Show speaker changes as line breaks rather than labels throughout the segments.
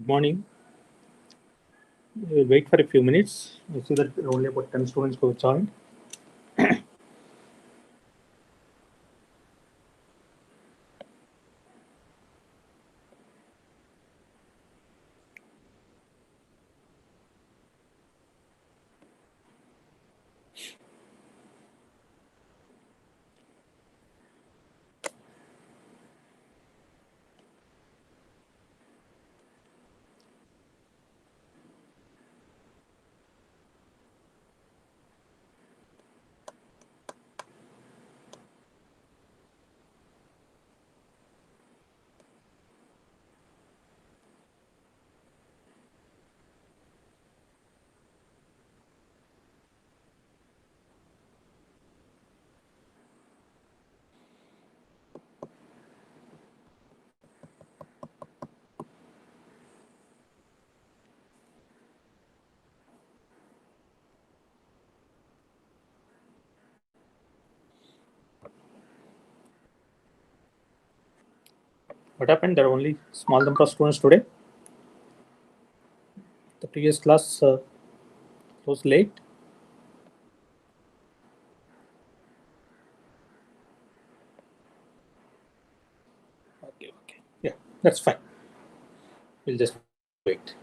Good morning. We'll wait for a few minutes. I see that only about 10 students who have joined. What happened? There are only small number of students today. The previous class was late. Okay. Yeah, that's fine. We'll just wait.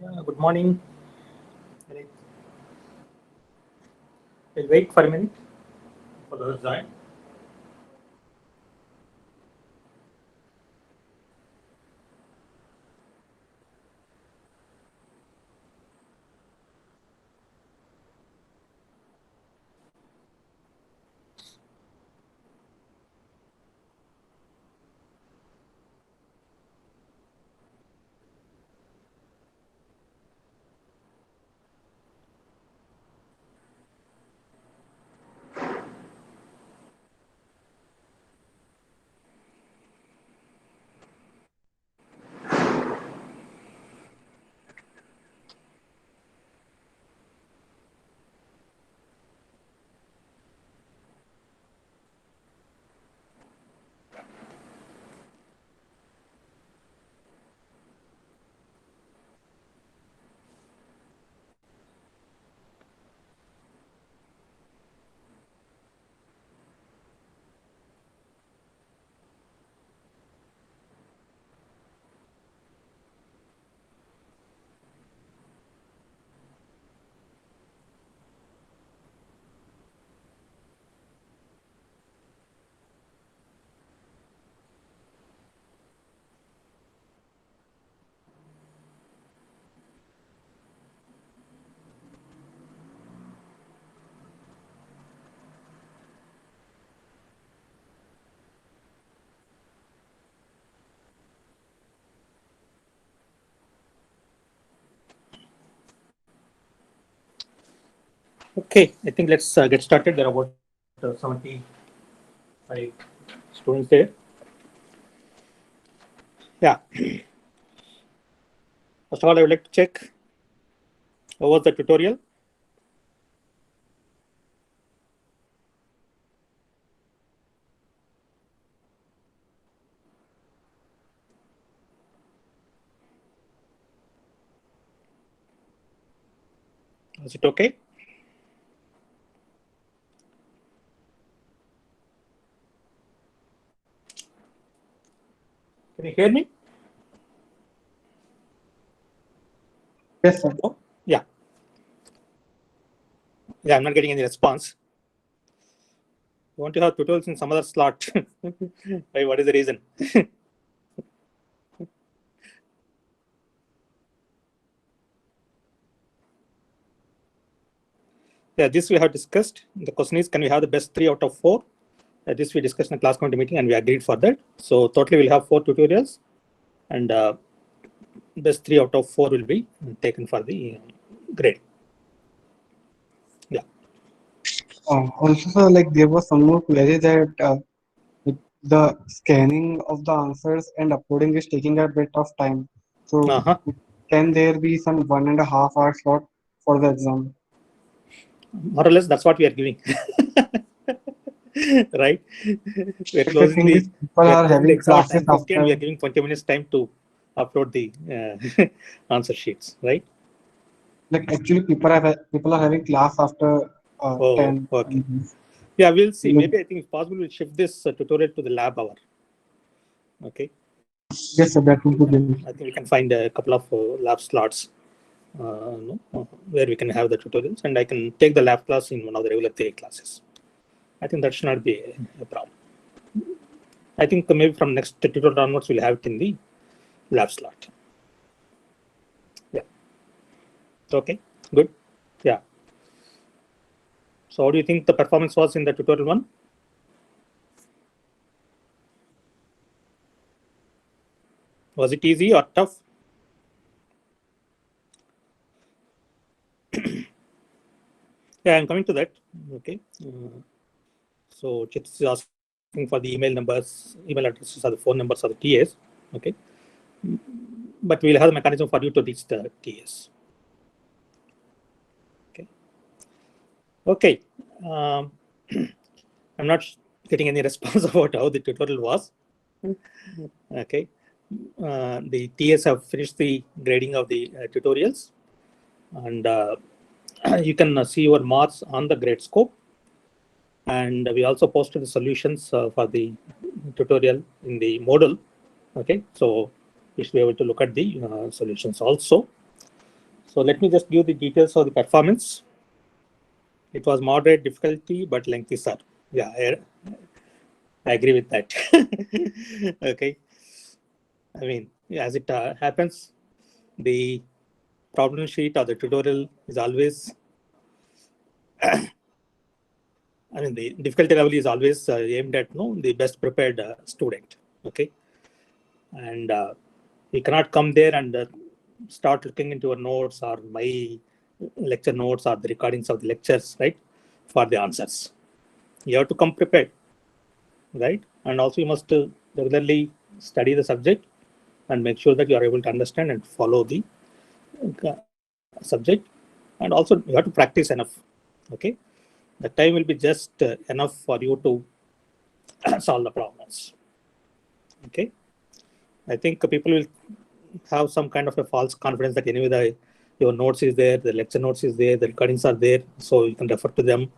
Yeah, good morning. We'll wait for a minute for those join. Okay, I think let's get started. There are about 75 students there. Yeah. First of all, I would like to check how was the tutorial. Was it okay? Can you hear me?
Yes, sir.
Oh, yeah. Yeah, I'm not getting any response. You want to have tutorials in some other slot? Why? What is the reason? Yeah, this we have discussed. The question is, can we have the best 3 out of 4? This we discussed in the class committee meeting, and we agreed for that. So totally, we'll have 4 tutorials, and best 3 out of 4 will be taken for the grade. Yeah.
Also, sir, like there was some more query that the scanning of the answers and uploading is taking a bit of time. So,
Uh-huh.
can there be some 1.5 hour slot for the exam?
More or less, that's what we are giving. Right? We're
Like the
closing
thing
the
is, people
we're
are
closing the
having
exam at
classes
10:50, and we are
after.
giving 20 minutes time to upload the answer sheets. Right?
Like actually, people are having class after
Oh,
10.
okay. Yeah, we'll see.
Like,
Maybe I think it's possible we'll shift this tutorial to the lab hour. Okay.
yes, sir, that would be great.
I think we can find a couple of lab slots where we can have the tutorials, and I can take the lab class in one of the regular theory classes. I think that should not be a problem. I think maybe from next tutorial onwards, we'll have it in the lab slot. Yeah. Okay. Good. Yeah. So, how do you think the performance was in the tutorial one? Was it easy or tough? Yeah, I'm coming to that. Okay. So, Chit is asking for the email numbers, email addresses, or the phone numbers of the TAs. Okay. But we'll have the mechanism for you to reach the TAs. Okay. Okay. I'm not getting any response about how the tutorial was. Okay. The TAs have finished the grading of the tutorials, and you can see your marks on the grade scope. And we also posted the solutions for the tutorial in the module. Okay, so you should be able to look at the solutions also. So let me just give the details of the performance. It was moderate difficulty, but lengthy, sir. Yeah, I agree with that. Okay. I mean, as it happens, the problem sheet or the tutorial is always, I mean, the difficulty level is always aimed at the best prepared student. Okay. And we cannot come there and start looking into our notes or my lecture notes or the recordings of the lectures, right, for the answers. You have to come prepared, right? And also you must regularly study the subject and make sure that you are able to understand and follow the subject. And also you have to practice enough. Okay, the time will be just enough for you to solve the problems. Okay, I think people will have some kind of a false confidence that anyway your notes is there, the lecture notes is there, the recordings are there, so you can refer to them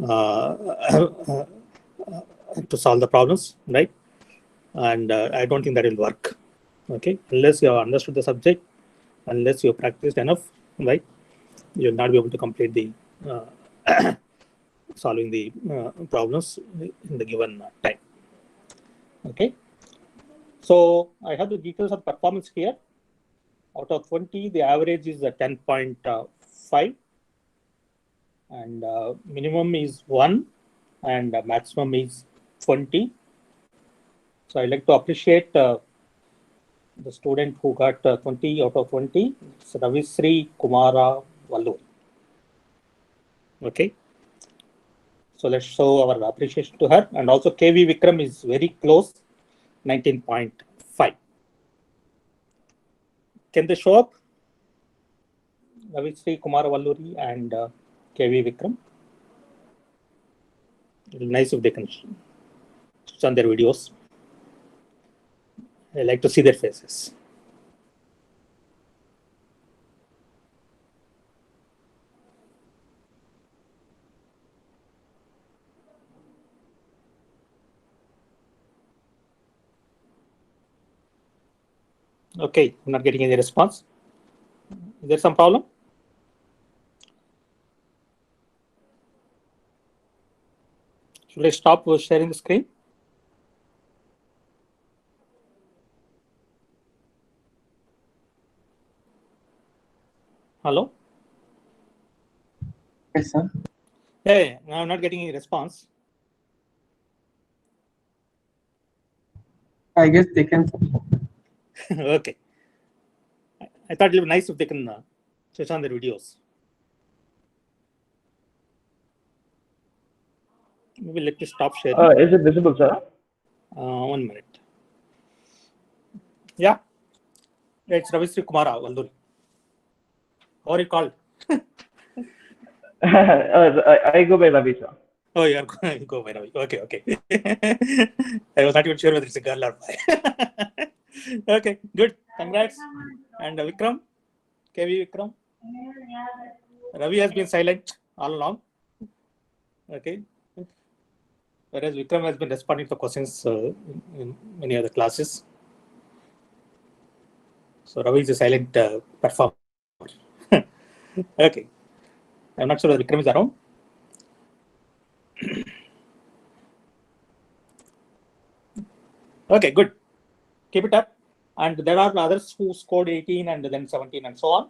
uh, to solve the problems, right? And I don't think that will work. Okay, unless you have understood the subject, unless you have practiced enough, right? You will not be able to complete the solving the problems in the given time. Okay, so I have the details of performance here. Out of 20, the average is 10.5, and minimum is 1, and maximum is 20. So I'd like to appreciate the student who got 20 out of 20. It's Ravisri Kumara Vallu. Okay. So let's show our appreciation to her. And also KV Vikram is very close, 19.5. Can they show up? Ravishri Kumar Valluri and KV Vikram. It will be nice if they can switch on their videos. I like to see their faces. Okay, I'm not getting any response. Is there some problem? Should I stop sharing the screen? Hello?
Yes, sir.
Hey, I'm not getting any response.
I guess they can.
Okay. I thought it would be nice if they can switch on their videos. Maybe let me stop sharing.
Is it visible, sir?
1 minute. Yeah. It's Ravishri Kumara Valluri. How are you called?
I go by Ravi, sir.
Oh, you are going go by Ravi. Okay, okay. I was not even sure whether it's a girl or boy. Okay, good. Congrats. And Vikram, KV Vikram. Ravi has been silent all along. Okay. Whereas Vikram has been responding to questions in many other classes. So Ravi is a silent performer. Okay. I'm not sure whether Vikram is around. Okay, good. Keep it up. And there are others who scored 18 and then 17 and so on.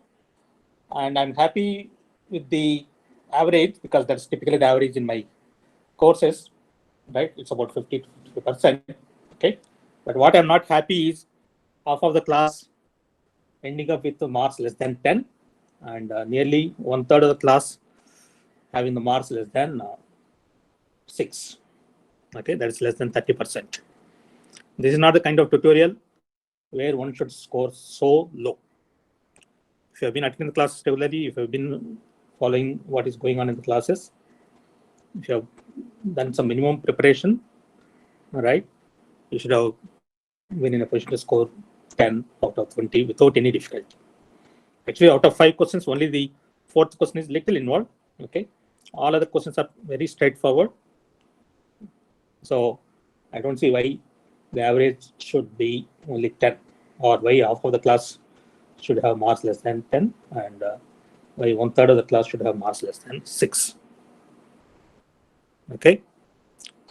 And I'm happy with the average because that's typically the average in my courses, right? It's about 50 to 50%. Okay. But what I'm not happy is half of the class ending up with the marks less than 10 and nearly 1/3 of the class having the marks less than 6. Okay, that is less than 30%. This is not the kind of tutorial where one should score so low. If you have been attending the classes regularly, if you have been following what is going on in the classes, if you have done some minimum preparation, right, you should have been in a position to score 10 out of 20 without any difficulty. Actually, out of 5 questions, only the 4th question is little involved. Okay, all other questions are very straightforward. So I don't see why the average should be only 10 or why half of the class should have marks less than 10 and why 1/3 of the class should have marks less than 6. Okay.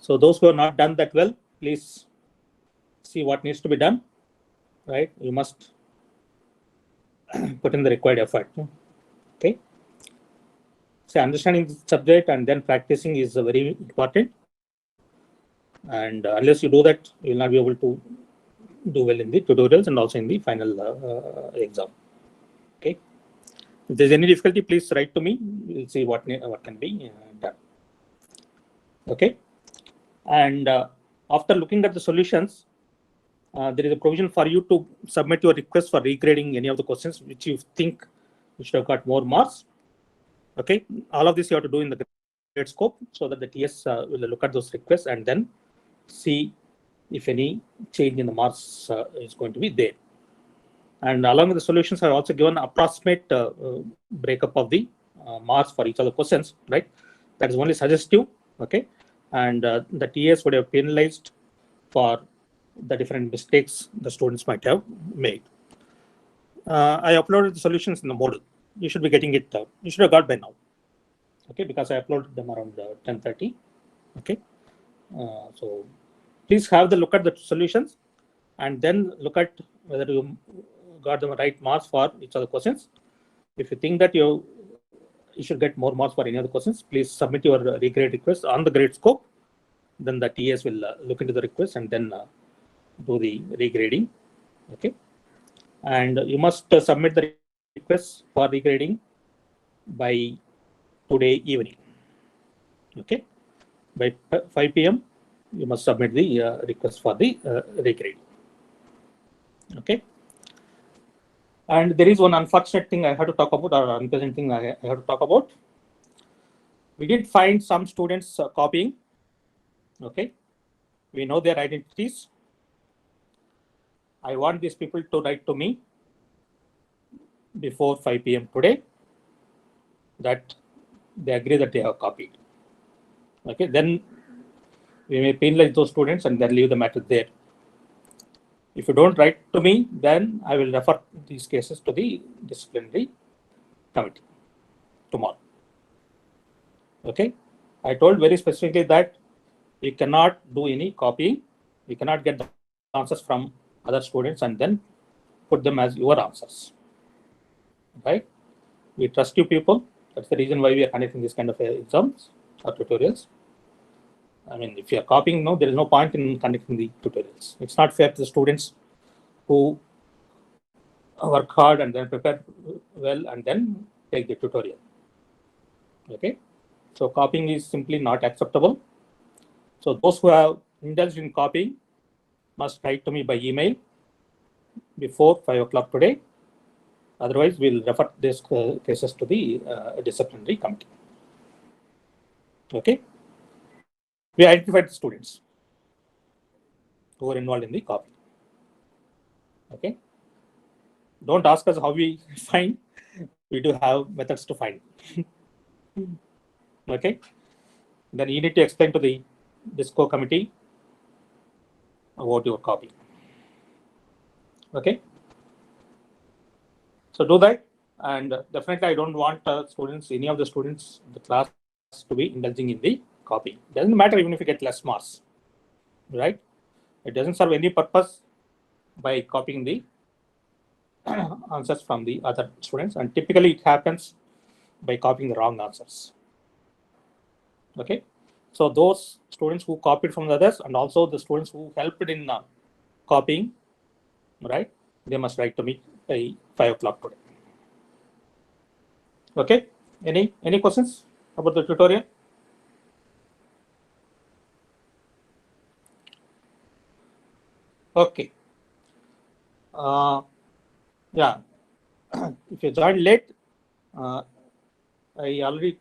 So those who have not done that well, please see what needs to be done, right? You must put in the required effort. Okay. So understanding the subject and then practicing is very important. And unless you do that, you will not be able to do well in the tutorials and also in the final exam. Okay. If there's any difficulty, please write to me. We'll see what can be done. Okay. And after looking at the solutions, there is a provision for you to submit your request for regrading any of the questions which you think you should have got more marks. Okay. All of this you have to do in the grade scope so that the TS will look at those requests and then see if any change in the marks is going to be there. And along with the solutions, I have also given approximate breakup of the marks for each of the questions, right? That is only suggestive, okay? And the TS would have penalized for the different mistakes the students might have made. I uploaded the solutions in the module. You should be getting it. You should have got by now, okay? Because I uploaded them around 10:30, okay? So please have the look at the solutions and then look at whether you got the right marks for each of the questions. If you think that you should get more marks for any of the questions, please submit your regrade request on the grade scope. Then the TS will look into the request and then do the regrading. Okay, and you must submit the request for regrading by today evening. Okay, by 5 p.m. you must submit the request for the regrading. Okay, and there is one unfortunate thing I have to talk about, or unpleasant thing I have to talk about. We did find some students copying. Okay, we know their identities. I want these people to write to me before 5 p.m. today that they agree that they have copied. Okay, then we may penalize those students and then leave the matter there. If you don't write to me, then I will refer these cases to the disciplinary committee tomorrow. Okay, I told very specifically that we cannot do any copying. We cannot get the answers from other students and then put them as your answers. Right? We trust you people. That's the reason why we are conducting this kind of exams or tutorials. I mean, if you are copying, no, there is no point in conducting the tutorials. It's not fair to the students who work hard and then prepare well and then take the tutorial. Okay, so copying is simply not acceptable. So those who have indulged in copying must write to me by email before 5 o'clock today. Otherwise, we'll refer these cases to the disciplinary committee. Okay, we identified the students who are involved in the copy. Okay, don't ask us how we find. We do have methods to find. Okay, then you need to explain to the DISCO committee about your copy. Okay, so do that, and definitely I don't want students, any of the students in the class, to be indulging in the copy. Doesn't matter even if you get less marks, right? It doesn't serve any purpose by copying the answers from the other students, and typically it happens by copying the wrong answers. Okay, so those students who copied from the others and also the students who helped in copying, right, they must write to me by 5 o'clock today. Okay, any questions about the tutorial? Okay, yeah, if you joined late, I already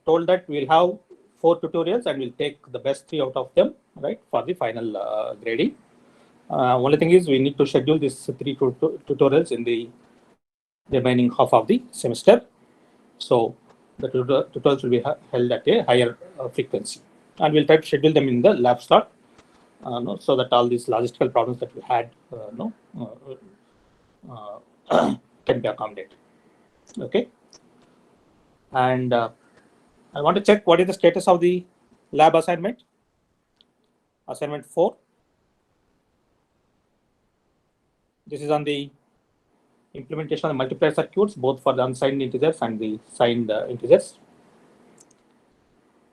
told that we'll have 4 tutorials and we'll take the best 3 out of them, right, for the final grading. Only thing is we need to schedule these 3 tutorials in the remaining half of the semester. So the tutorials will be held at a higher frequency, and we'll try to schedule them in the lab slot, so that all these logistical problems that we had can be accommodated. Okay, and I want to check what is the status of the lab assignment. Assignment 4. This is on the implementation of the multiplier circuits, both for the unsigned integers and the signed integers.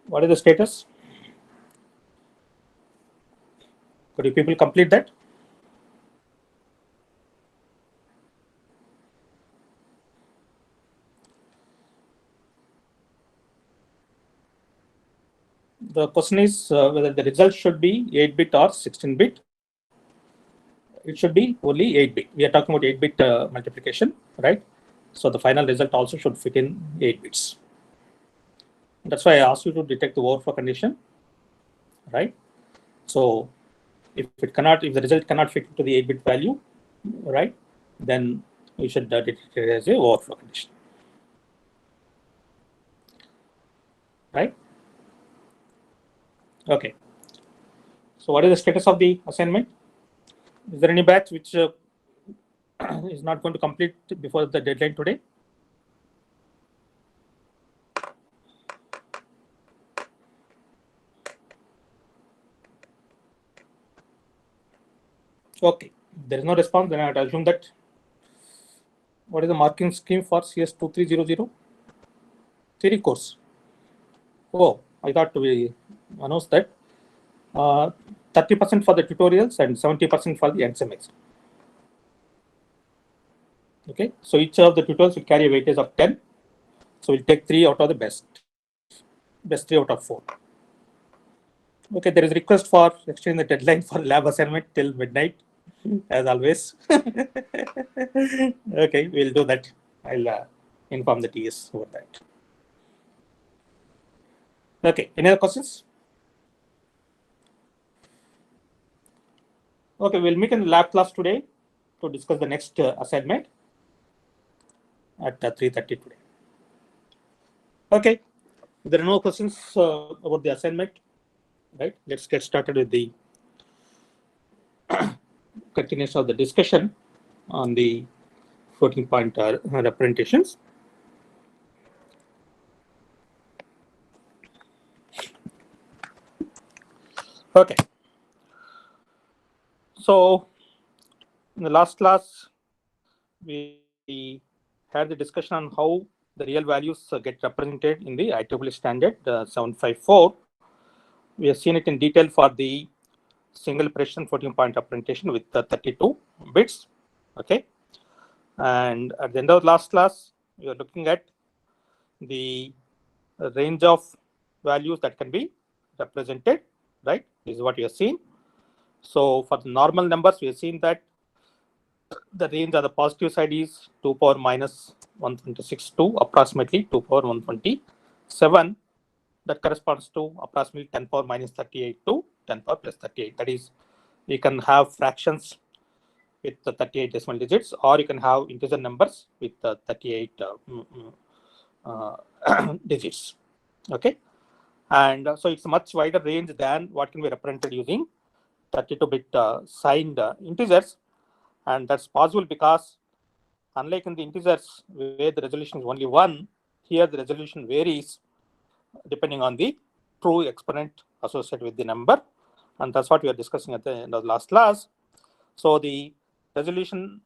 What is the status? Could you people complete that? The question is whether the result should be 8-bit or 16-bit. It should be only 8-bit. We are talking about 8-bit multiplication, right? So the final result also should fit in 8 bits. That's why I asked you to detect the overflow condition, right? So if the result cannot fit into the 8-bit value, right, then we should detect it as a overflow condition, right? Okay. So what is the status of the assignment? Is there any batch which is not going to complete before the deadline today? Okay, there is no response. Then I would assume that. What is the marking scheme for CS2300 theory course? Oh, I thought we announced that 30% for the tutorials and 70% for the NSEM exam. Okay, so each of the tutorials will carry a weightage of 10. So we'll take 3 out of the best 3 out of 4. Okay, there is a request for extending the deadline for lab assignment till midnight, as always. Okay, we'll do that. I'll inform the TS over that. Okay, any other questions? Okay, we'll meet in the lab class today to discuss the next assignment at 3:30 today. Okay, if there are no questions about the assignment, right? Let's get started with the continuation of the discussion on the floating point representations. Okay. So in the last class, we had the discussion on how the real values get represented in the IEEE standard 754. We have seen it in detail for the single precision floating point representation with 32 bits. Okay. And at the end of last class, we are looking at the range of values that can be represented, right? This is what you have seen. So for the normal numbers, we have seen that the range on the positive side is 2 power minus 126 to approximately 2 power 127. That corresponds to approximately 10 power minus 38 to 10 power plus 38. That is, you can have fractions with the 38 decimal digits, or you can have integer numbers with 38 digits. Okay. And so it's a much wider range than what can be represented using 32-bit signed integers. And that's possible because unlike in the integers where the resolution is only 1, here the resolution varies depending on the true exponent associated with the number. And that's what we are discussing at the end of the last class. So the resolution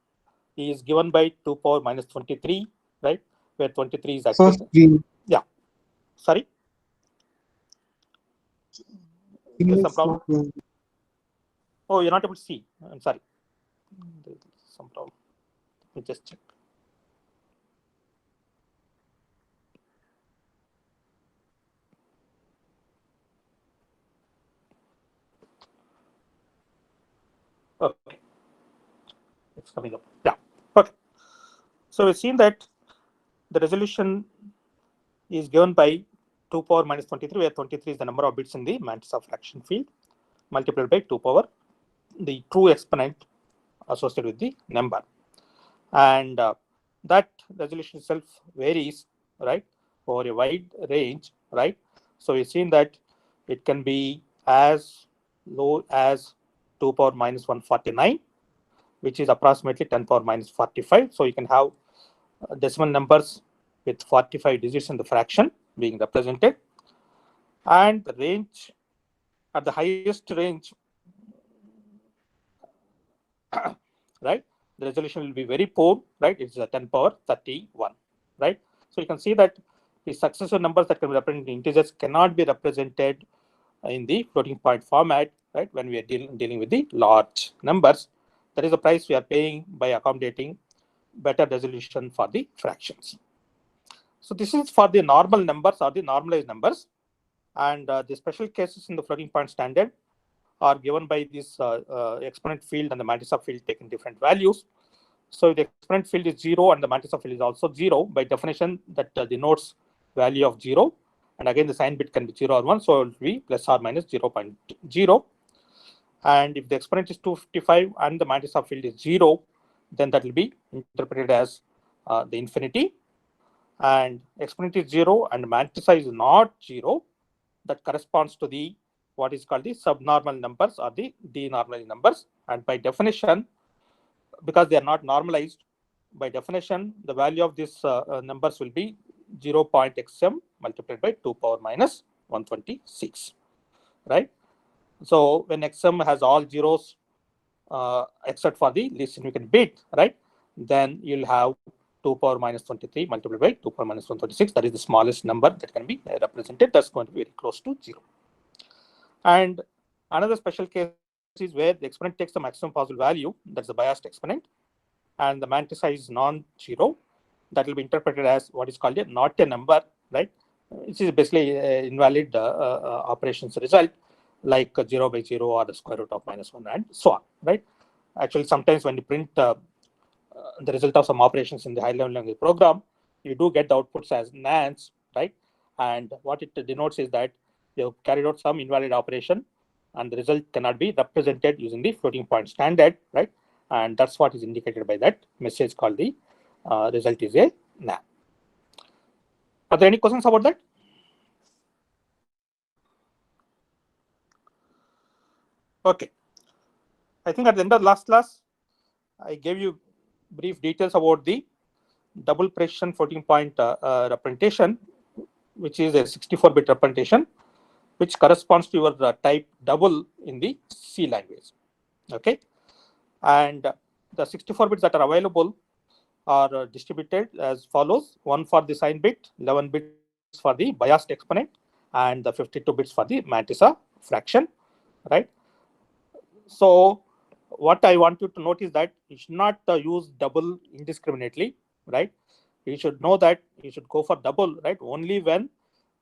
is given by 2 power minus 23, right? Where 23 is
So
actually,
screen,
sorry,
screen
there's some
is
problem.
not visible.
Oh, you're not able to see. I'm sorry. There's some problem. Let me just check. Okay. It's coming up. Yeah. Okay. So we've seen that the resolution is given by 2 power minus 23, where 23 is the number of bits in the Mantis fraction field, multiplied by 2 power, the true exponent associated with the number. And that resolution itself varies, right, over a wide range, right? So we've seen that it can be as low as 2 power minus 149, which is approximately 10 power minus 45. So you can have decimal numbers with 45 digits in the fraction being represented. And the range, at the highest range, right, the resolution will be very poor, right? It's a 10 power 31, right? So you can see that the successive numbers that can be represented in integers cannot be represented in the floating point format, right? When we are dealing with the large numbers, that is the price we are paying by accommodating better resolution for the fractions. So this is for the normal numbers or the normalized numbers, and the special cases in the floating point standard are given by this exponent field and the Mantis field taking different values. So if the exponent field is 0 and the Mantis field is also 0, by definition that denotes value of 0. And again, the sign bit can be 0 or 1, so it will be plus or minus 0.0. And if the exponent is 255 and the Mantis field is 0, then that will be interpreted as the infinity. And exponent is 0 and Mantis is not 0, that corresponds to the what is called the subnormal numbers or the denormalized numbers. And by definition, because they are not normalized, by definition, the value of these numbers will be 0.xm multiplied by 2 power minus 126, right? So when xm has all zeros except for the least significant bit, right, then you'll have 2 power minus 23 multiplied by 2 power minus 126. That is the smallest number that can be represented. That's going to be very close to 0. And another special case is where the exponent takes the maximum possible value, that's the biased exponent, and the Mantis is non-zero. That will be interpreted as what is called a not a number, right? Which is basically invalid operations result. like 0 by 0 or the square root of -1 and so on, right? Actually, sometimes when you print the result of some operations in the high-level language program, you do get the outputs as nans, right? And what it denotes is that you have carried out some invalid operation, and the result cannot be represented using the floating point standard, right? And that's what is indicated by that message called the result is a nan. Are there any questions about that? Okay. I think at the end of last class, I gave you brief details about the double precision floating point representation, which is a 64-bit representation, which corresponds to your type double in the C language. Okay. And the 64 bits that are available are distributed as follows: 1 for the sign bit, 11 bits for the biased exponent, and the 52 bits for the mantissa fraction, right? So what I want you to note is that you should not use double indiscriminately, right? You should know that you should go for double, right? Only when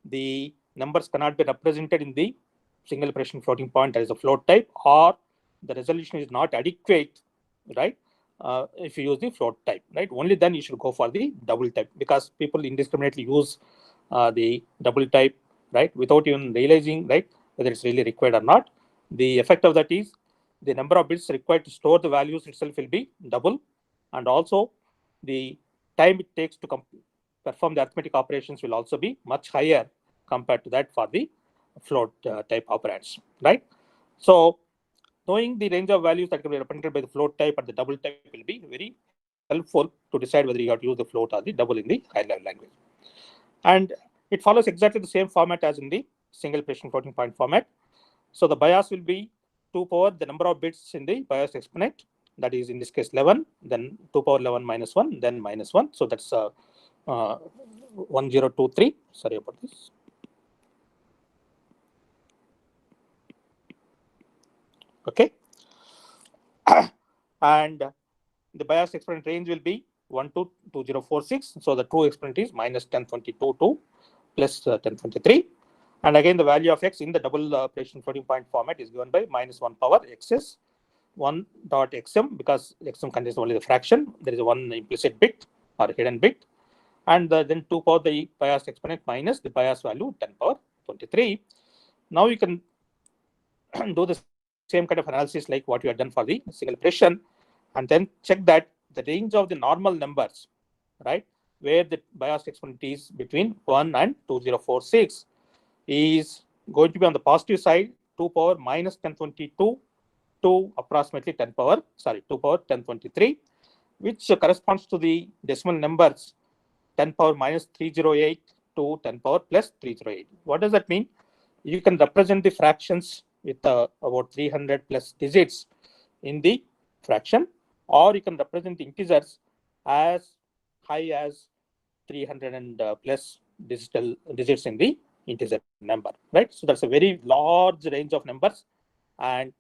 the numbers cannot be represented in the single precision floating point, that is a float type, or the resolution is not adequate, right? If you use the float type, right? Only then you should go for the double type, because people indiscriminately use the double type, right, without even realizing, right, whether it's really required or not. The effect of that is the number of bits required to store the values itself will be double, and also the time it takes to perform the arithmetic operations will also be much higher compared to that for the float type operands, right? So knowing the range of values that can be represented by the float type and the double type will be very helpful to decide whether you have to use the float or the double in the high-level language. And it follows exactly the same format as in the single precision floating point format. So the bias will be 2 power the number of bits in the bias exponent, that is in this case 11, then 2 power 11 minus 1, then minus 1. So that's 1023. Sorry about this. Okay. And the bias exponent range will be 1 to 2046. So the true exponent is minus 1022 to plus 1023. And again, the value of x in the double precision floating point format is given by minus 1 power xs 1 dot xm, because xm contains only the fraction. There is one implicit bit or hidden bit. And then 2 power the bias exponent minus the bias value 10 power 23. Now you can do the same kind of analysis like what you have done for the single precision, and then check that the range of the normal numbers, right, where the bias exponent is between 1 and 2046, is going to be on the positive side, 2 power minus 1022 to approximately 2 power 1023, which corresponds to the decimal numbers 10 power minus 308 to 10 power plus 308. What does that mean? You can represent the fractions with about 300 plus digits in the fraction, or you can represent the integers as high as 300 and plus digits in the integer number, right? So that's a very large range of numbers, and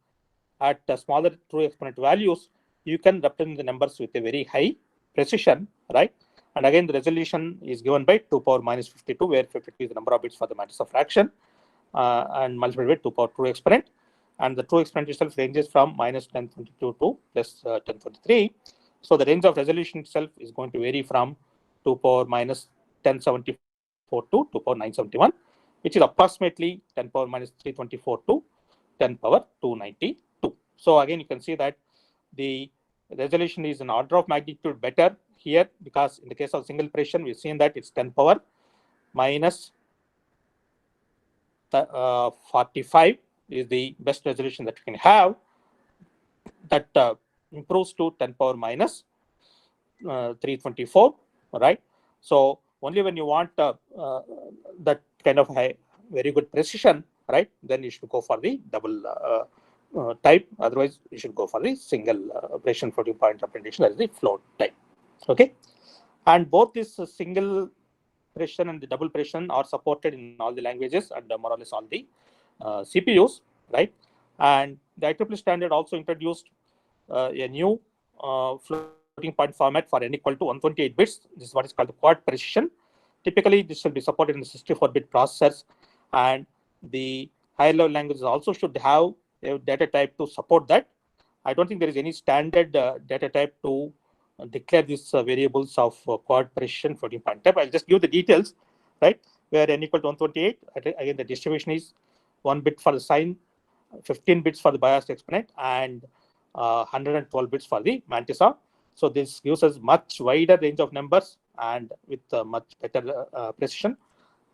at smaller true exponent values, you can represent the numbers with a very high precision, right? And again, the resolution is given by 2 power minus 52, where 52 is the number of bits for the mantissa fraction, and multiplied by 2 power true exponent. And the true exponent itself ranges from minus 1022 to plus 1023. So the range of resolution itself is going to vary from 2 power minus 1074 to 2 power 971, which is approximately 10 power minus 324 to 10 power 292. So again, you can see that the resolution is an order of magnitude better here, because in the case of single precision, we've seen that it's 10 power minus 45 is the best resolution that you can have. That improves to 10 power minus 324, right? So only when you want that kind of very good precision, right, then you should go for the double type. Otherwise, you should go for the single precision floating point representation, that is the float type. Okay, and both this single precision and the double precision are supported in all the languages and more or less all the CPUs, right? And the IEEE standard also introduced a new floating point format for n equal to 128 bits. This is what is called the quad precision. Typically, this will be supported in the 64-bit processors, and the higher level languages also should have a data type to support that. I don't think there is any standard data type to declare these variables of quad precision floating point type. I'll just give the details, right? Where n equal to 128, again the distribution is 1 bit for the sign, 15 bits for the biased exponent, and 112 bits for the mantissa. So this gives us much wider range of numbers and with much better precision.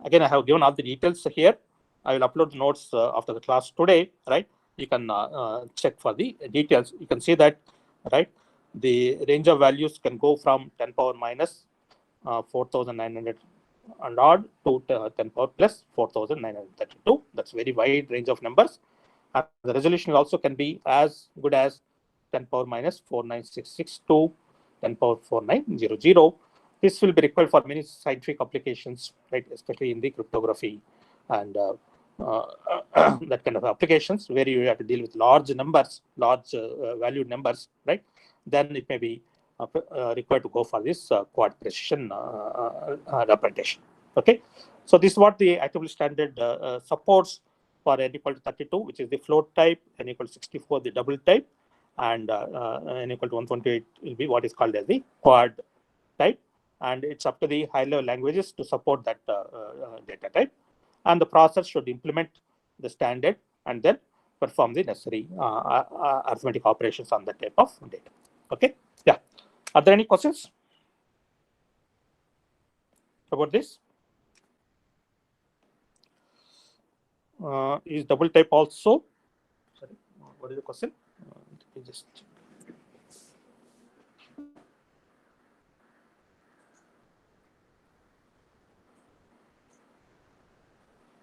Again, I have given all the details here. I will upload the notes after the class today, right? You can check for the details. You can see that, right? The range of values can go from 10 power minus 4,900 and odd to 10 power plus 4,932. That's very wide range of numbers. And the resolution also can be as good as 10 power minus 4966 to 10 power 4900. This will be required for many scientific applications, right? Especially in the cryptography and that kind of applications where you have to deal with large numbers, large valued numbers, right? Then it may be required to go for this quad precision representation. Okay, so this is what the IEEE standard supports for n equal to 32, which is the float type, n equal to 64, the double type, and n equal to 128 will be what is called as the quad type. And it's up to the high level languages to support that data type. And the process should implement the standard and then perform the necessary arithmetic operations on that type of data. Okay, yeah. Are there any questions about this? Is double type also? Sorry, what is the question? Let me just.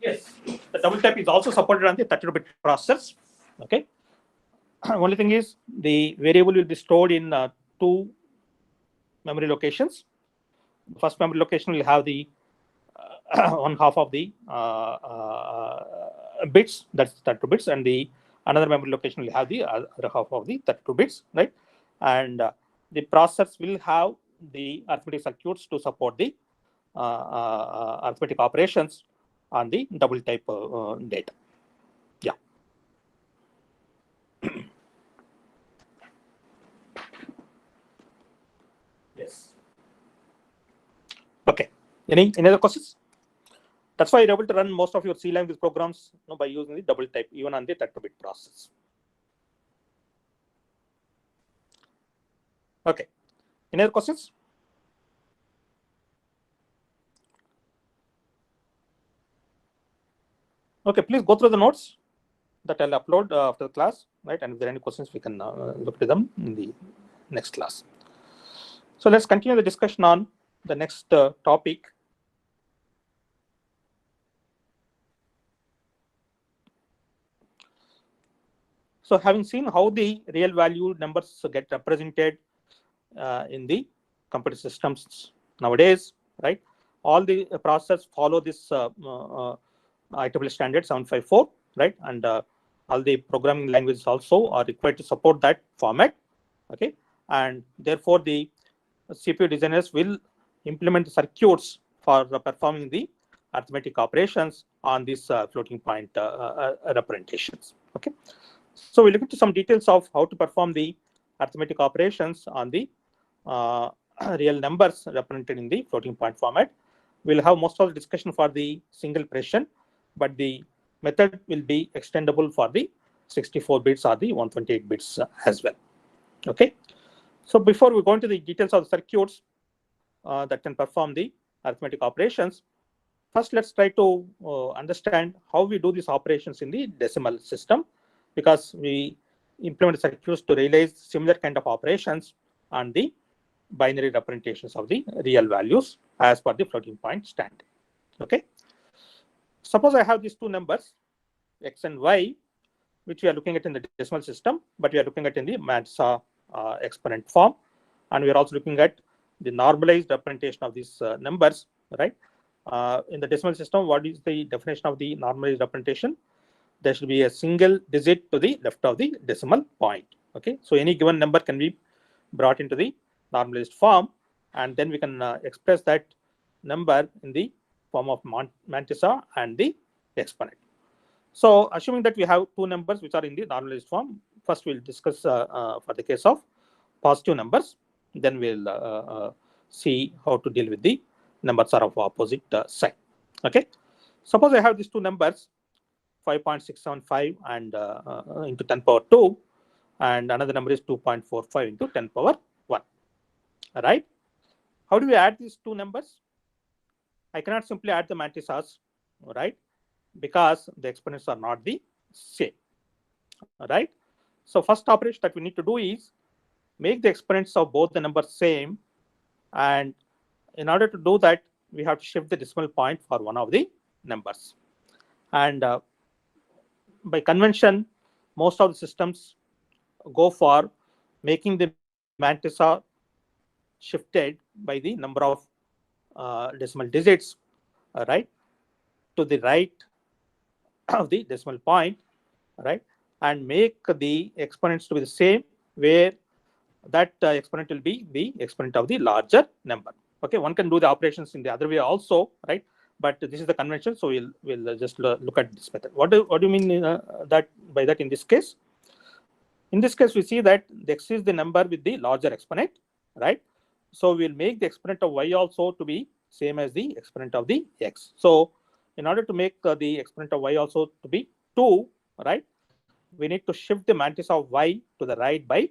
Yes, the double type is also supported on the 32-bit processors. Okay. Only thing is the variable will be stored in 2 memory locations. The first memory location will have the one half of the bits, that's 32 bits, and the another memory location will have the other half of the 32 bits, right? And the processors will have the arithmetic circuits to support the arithmetic operations on the double type data. Yeah. Yes. Okay. Any other questions? That's why you're able to run most of your C language programs by using the double type, even on the 32-bit process. Okay. Any other questions? Okay, please go through the notes that I'll upload after the class, right? And if there are any questions, we can look at them in the next class. So let's continue the discussion on the next topic. So having seen how the real value numbers get represented in the computer systems nowadays, right? All the processors follow this IEEE standard 754, right? And all the programming languages also are required to support that format, okay? And therefore, the CPU designers will implement the circuits for performing the arithmetic operations on these floating point representations, okay? So we look into some details of how to perform the arithmetic operations on the real numbers represented in the floating point format. We'll have most of the discussion for the single precision, but the method will be extendable for the 64 bits or the 128 bits as well. Okay. So before we go into the details of the circuits that can perform the arithmetic operations, first let's try to understand how we do these operations in the decimal system, because we implement circuits to realize similar kind of operations on the binary representations of the real values as per the floating point standard. Okay. Suppose I have these two numbers, x and y, which we are looking at in the decimal system, but we are looking at in the mantissa exponent form, and we are also looking at the normalized representation of these numbers, right? In the decimal system, what is the definition of the normalized representation? There should be a single digit to the left of the decimal point. Okay, so any given number can be brought into the normalized form, and then we can express that number in the form of mantissa and the exponent. So assuming that we have two numbers which are in the normalized form, first we'll discuss for the case of positive numbers, then we'll see how to deal with the numbers are of opposite sign. Okay, suppose I have these two numbers 5.675 and into 10 power 2, and another number is 2.45 into 10 power 1. All right, how do we add these two numbers? I cannot simply add the mantisas, right, because the exponents are not the same. All right, so first operation that we need to do is make the exponents of both the numbers same, and in order to do that, we have to shift the decimal point for one of the numbers. And by convention, most of the systems go for making the mantissa shifted by the number of decimal digits, right, to the right of the decimal point, right, and make the exponents to be the same, where that exponent will be the exponent of the larger number. Okay, one can do the operations in the other way also, right? But this is the convention, so we'll just look at this method. What do you mean that by that in this case? In this case, we see that x is the number with the larger exponent, right? So we'll make the exponent of y also to be same as the exponent of the x. So in order to make the exponent of y also to be 2, right, we need to shift the mantis of y to the right by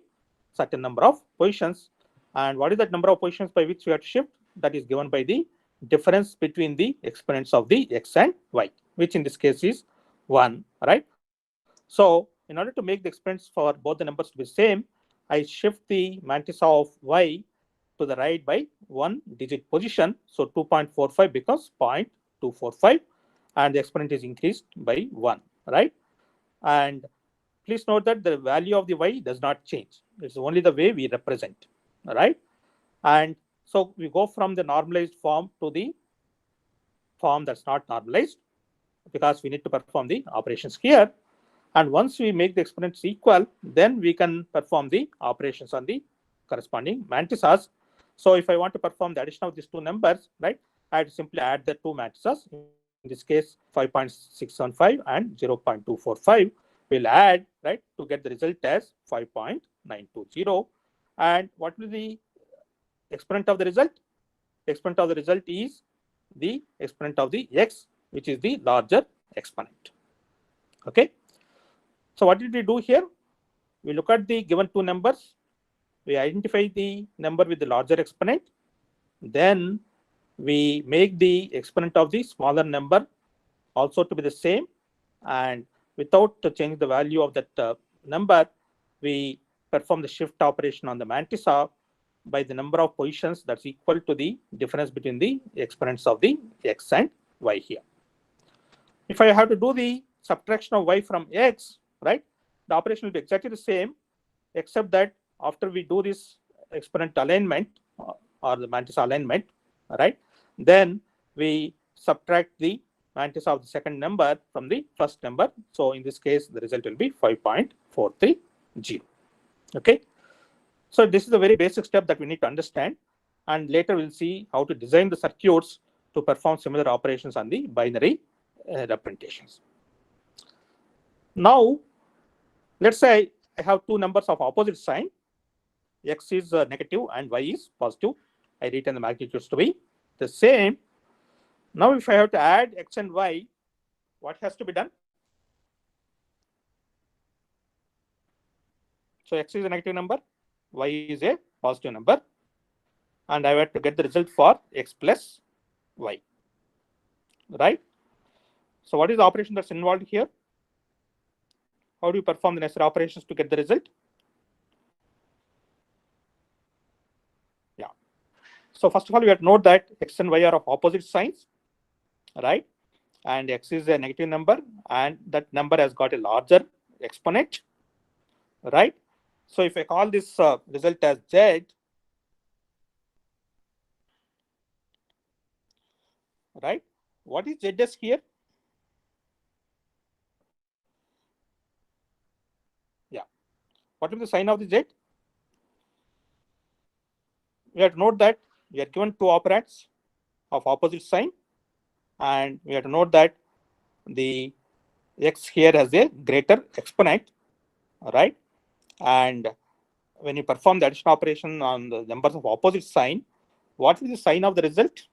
certain number of positions. And what is that number of positions by which we have to shift? That is given by the difference between the exponents of the x and y, which in this case is 1, right? So in order to make the exponents for both the numbers to be same, I shift the mantis of y to the right by 1 digit position. So 2.45 becomes 0.245, and the exponent is increased by 1, right? And please note that the value of the y does not change. It's only the way we represent, right? And so we go from the normalized form to the form that's not normalized, because we need to perform the operations here. And once we make the exponents equal, then we can perform the operations on the corresponding mantisas. So if I want to perform the addition of these two numbers, right, I had to simply add the two mantisas. In this case, 5.675 and 0.245. We'll add, right, to get the result as 5.920. And what will the exponent of the result? Exponent of the result is the exponent of the x, which is the larger exponent. Okay. So what did we do here? We look at the given two numbers. We identify the number with the larger exponent. Then we make the exponent of the smaller number also to be the same. And without changing the value of that number, we perform the shift operation on the mantissa by the number of positions that's equal to the difference between the exponents of the x and y here. If I have to do the subtraction of y from x, right, the operation will be exactly the same, except that after we do this exponent alignment or the mantissa alignment, right, then we subtract the mantissa of the second number from the first number. So in this case, the result will be 5.430. Okay. So this is a very basic step that we need to understand, and later we'll see how to design the circuits to perform similar operations on the binary representations. Now, let's say I have two numbers of opposite sign. X is negative and y is positive. I retain the magnitudes to be the same. Now, if I have to add x and y, what has to be done? So x is a negative number, y is a positive number, and I have to get the result for x plus y, right? So what is the operation that's involved here? How do you perform the necessary operations to get the result? Yeah. So first of all, we have to note that x and y are of opposite signs, right? And x is a negative number, and that number has got a larger exponent, right? So if I call this result as z, right? What is zs here? Yeah. What will be the sign of the z? We have to note that we are given two operands of opposite sign, and we have to note that the x here has a greater exponent, right? And when you perform the addition operation on the numbers of opposite sign, what is the sign of the result?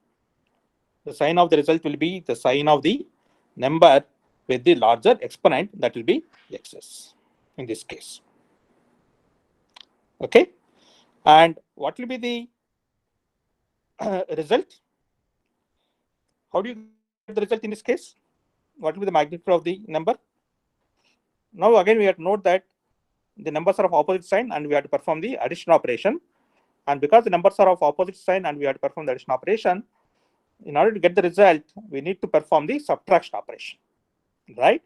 The sign of the result will be the sign of the number with the larger exponent, that will be xs in this case. Okay, and what will be the result? How do you get the result in this case? What will be the magnitude of the number? Now again we have to note that the numbers are of opposite sign and we have to perform the addition operation. And because the numbers are of opposite sign and we have to perform the addition operation, in order to get the result, we need to perform the subtraction operation, right?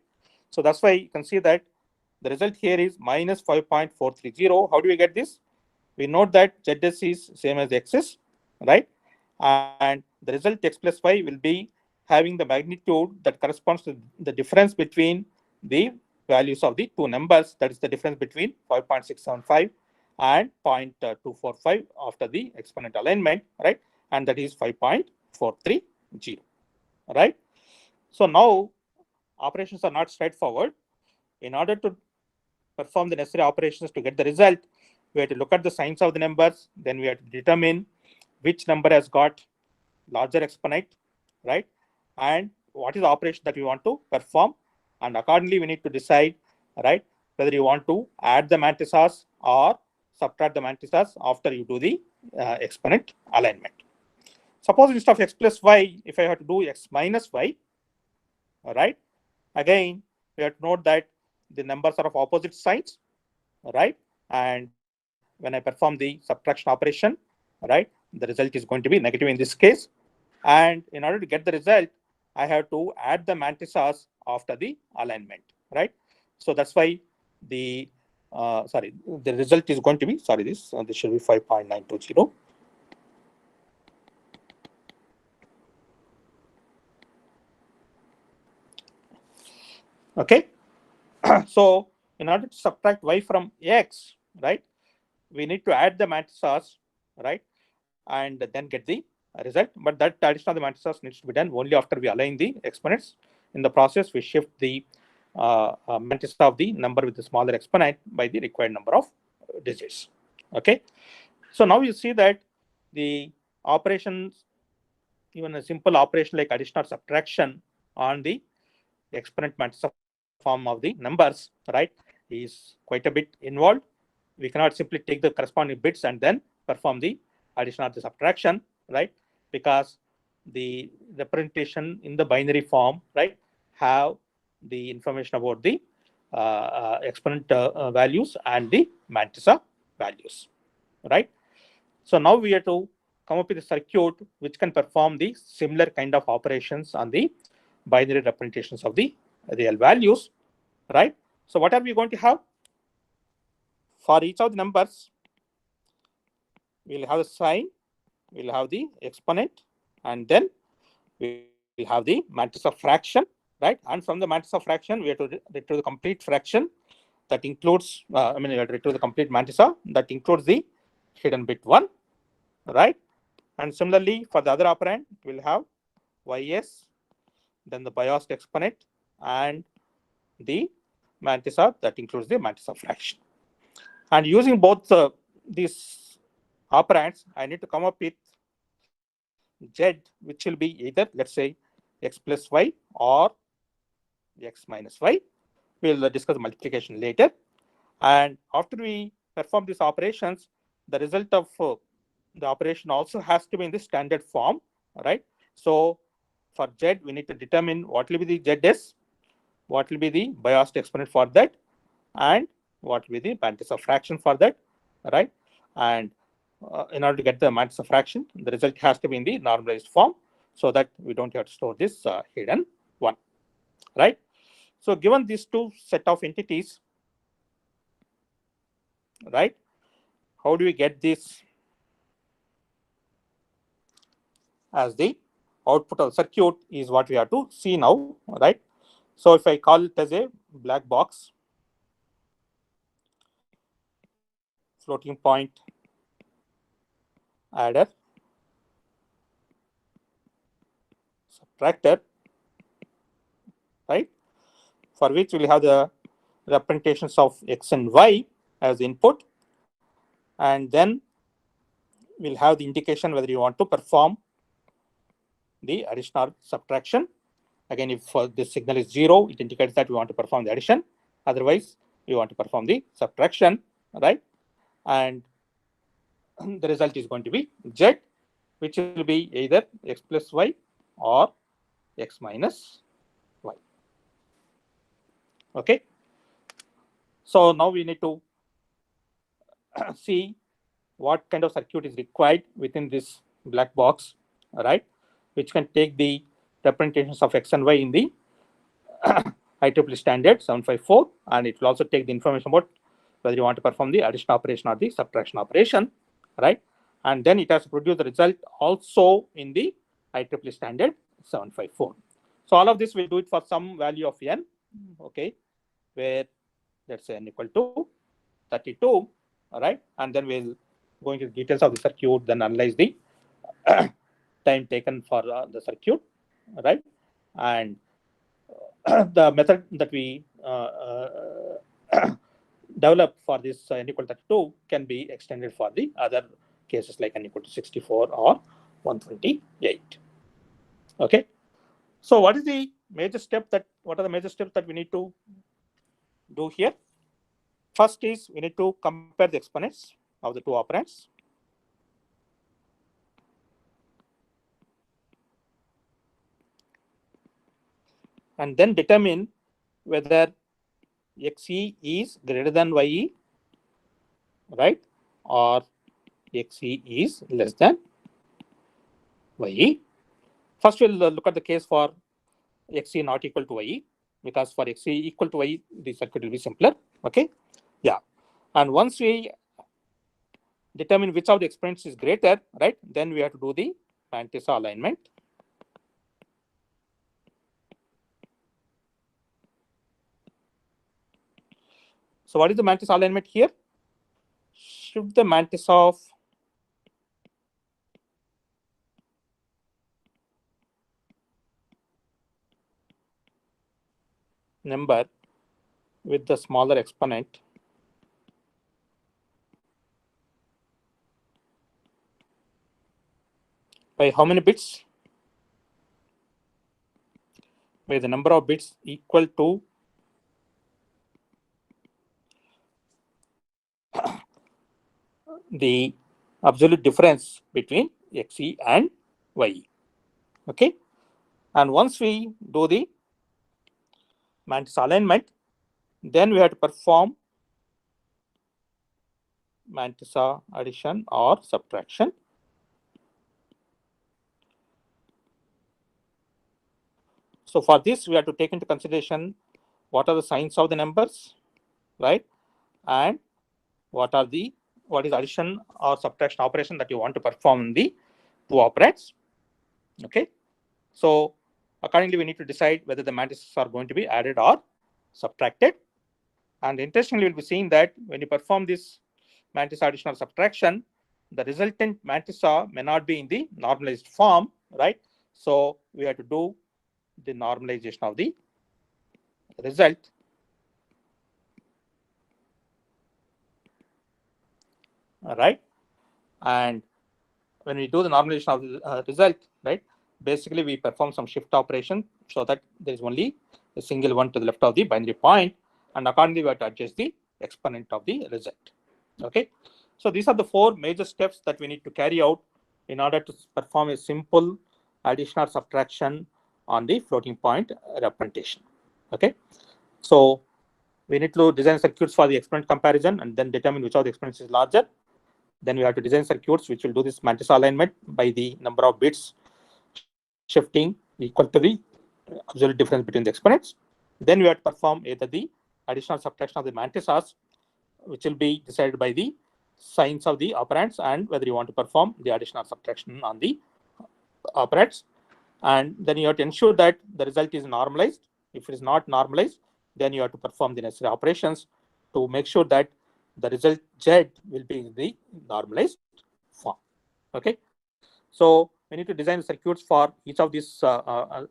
So that's why you can see that the result here is minus 5.430. How do we get this? We note that ZS is same as XS, right? And the result X plus Y will be having the magnitude that corresponds to the difference between the values of the two numbers. That is the difference between 5.675 and 0.245 after the exponent alignment, right? And that is 5.430, right? So now operations are not straightforward. In order to perform the necessary operations to get the result, we have to look at the signs of the numbers. Then we have to determine which number has got larger exponent, right? And what is the operation that we want to perform. And accordingly, we need to decide, right, whether you want to add the mantisas or subtract the mantisas after you do the exponent alignment. Suppose instead of x plus y, if I have to do x minus y, all right, again, we have to note that the numbers are of opposite signs, right? And when I perform the subtraction operation, right, the result is going to be negative in this case. And in order to get the result, I have to add the mantisas after the alignment, right? So that's why the the result is going to be, this should be 5.920. Okay. So in order to subtract y from x, right, we need to add the mantisas, right, and then get the result. But that addition of the mantisas needs to be done only after we align the exponents. In the process, we shift the mantissa of the number with the smaller exponent by the required number of digits. Okay. So now you see that the operations, even a simple operation like addition or subtraction on the exponent mantissa form of the numbers, right, is quite a bit involved. We cannot simply take the corresponding bits and then perform the addition or the subtraction, right? Because the representation in the binary form, right, have the information about the exponent values and the mantissa values, right? So now we have to come up with a circuit which can perform the similar kind of operations on the binary representations of the real values, right? So what are we going to have? For each of the numbers, we'll have the sign, we'll have the exponent, and then we'll have the mantis of fraction, right? And from the mantis of fraction, we have to retrieve the complete fraction that includes, we have to retrieve the complete mantissa that includes the hidden bit 1, right? And similarly, for the other operand, we'll have ys, then the biased exponent, and the mantissa that includes the mantissa fraction. And using both these operands, I need to come up with z, which will be either, let's say, x plus y or x minus y. We'll discuss the multiplication later. And after we perform these operations, the result of the operation also has to be in the standard form, right? So for z, we need to determine what will be the zs, what will be the biased exponent for that, and what will be the mantissa fraction for that, right? And in order to get the mantissa fraction, the result has to be in the normalized form so that we don't have to store this hidden 1, right? So given these two set of entities, right, how do we get this as the output of the circuit is what we have to see now, right? So if I call it as a black box, floating point adder, subtractor, right? for which we'll have the representations of x and y as input, and then we'll have the indication whether you want to perform the addition or subtraction. Again, if this signal is 0, it indicates that we want to perform the addition. Otherwise, we want to perform the subtraction, right? And the result is going to be z, which will be either x plus y or x minus y. Okay. So now we need to see what kind of circuit is required within this black box, right? Which can take the representations of x and y in the IEEE standard 754, and it will also take the information about whether you want to perform the addition operation or the subtraction operation, right? And then it has to produce the result also in the IEEE standard 754. So all of this will do it for some value of n, okay, where let's say n equal to 32, all right? And then we'll go into the details of the circuit, then analyze the time taken for the circuit, right? And the method that we develop for this n equal to 32 can be extended for the other cases like n equal to 64 or 128. Okay. So what are the major steps that we need to do here? First is we need to compare the exponents of the two operands. And then determine whether xe is greater than ye, right? Or xe is less than ye. First, we'll look at the case for xe not equal to ye, because for xe equal to ye, the circuit will be simpler. Okay. Yeah. And once we determine which of the exponents is greater, right, then we have to do the Mantissa alignment. So what is the Mantissa alignment here? Shift the Mantissa of number with the smaller exponent by how many bits? By the number of bits equal to the absolute difference between xe and ye. Okay. And once we do the Mantissa alignment, then we have to perform Mantissa addition or subtraction. So for this, we have to take into consideration what are the signs of the numbers, right? And what is addition or subtraction operation that you want to perform in the two operands. Okay. So accordingly, we need to decide whether the matrices are going to be added or subtracted. And interestingly, we'll be seeing that when you perform this Mantissa addition or subtraction, the resultant Mantissa may not be in the normalized form, right? So we have to do the normalization of the result. All right. And when we do the normalization of the result, right, basically we perform some shift operation so that there is only a single one to the left of the binary point, and accordingly we have to adjust the exponent of the result. Okay. So these are the four major steps that we need to carry out in order to perform a simple addition or subtraction on the floating point representation. Okay. So we need to design circuits for the exponent comparison and then determine which of the exponents is larger. Then we have to design circuits which will do this Mantissa alignment by the number of bits shifting equal to the absolute difference between the exponents. Then we have to perform either the addition or subtraction of the Mantissas, which will be decided by the signs of the operands and whether you want to perform the addition or subtraction on the operands. And then you have to ensure that the result is normalized. If it is not normalized, then you have to perform the necessary operations to make sure that the result Z will be in the normalized form. Okay. So we need to design circuits for each of these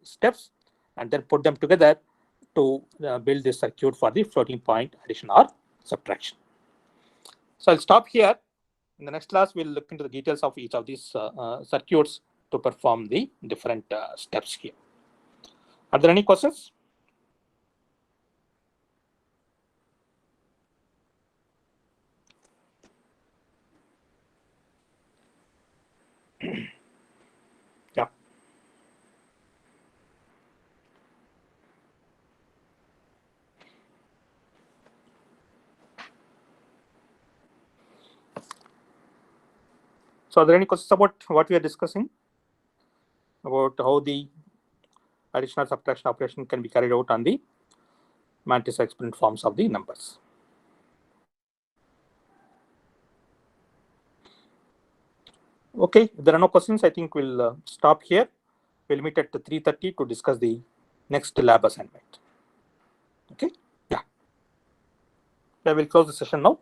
steps and then put them together to build this circuit for the floating point addition or subtraction. So I'll stop here. In the next class, we'll look into the details of each of these circuits to perform the different steps here. Are there any questions? Yeah. So are there any questions about what we are discussing? About how the addition or subtraction operation can be carried out on the Mantis exponent forms of the numbers. Okay, if there are no questions, I think we'll stop here. We'll meet at 3:30 to discuss the next lab assignment. Okay, yeah. I will close the session now.